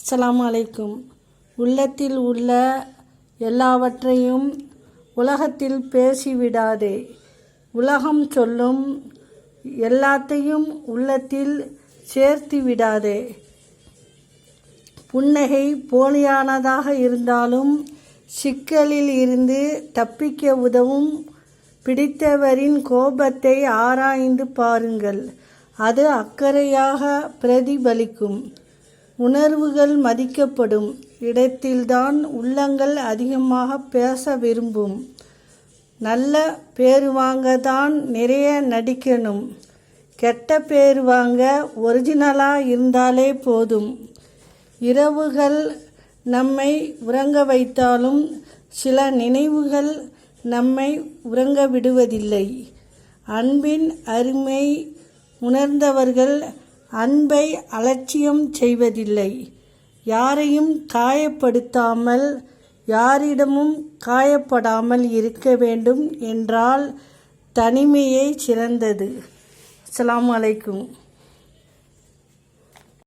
அஸ்ஸலாமு அலைக்கும். உள்ளத்தில் உள்ள எல்லாவற்றையும் உலகத்தில் பேசிவிடாதே. உலகம் சொல்லும் எல்லாத்தையும் உள்ளத்தில் சேர்த்து விடாதே. புன்னகை போலியானதாக இருந்தாலும் சிக்கலில் இருந்து தப்பிக்க உதவும். பிடித்தவரின் கோபத்தை ஆராய்ந்து பாருங்கள், அது அக்கறையாக பிரதிபலிக்கும். உணர்வுகள் மதிக்கப்படும் இடத்தில்தான் உள்ளங்கள் அதிகமாக பேச விரும்பும். நல்ல பேரு வாங்க தான் நிறைய நடிக்கணும். கெட்ட பேர் வாங்க ஒரிஜினலாக இருந்தாலே போதும். இரவுகள் நம்மை உறங்க வைத்தாலும் சில நினைவுகள் நம்மை உறங்க விடுவதில்லை. அன்பின் அருமை உணர்ந்தவர்கள் அன்பை அலட்சியம் செய்வதில்லை. யாரையும் காயப்படுத்தாமல் யாரிடமும் காயப்படாமல் இருக்க வேண்டும் என்றால் தனிமையே சிறந்தது. அஸ்ஸலாமு அலைக்கும்.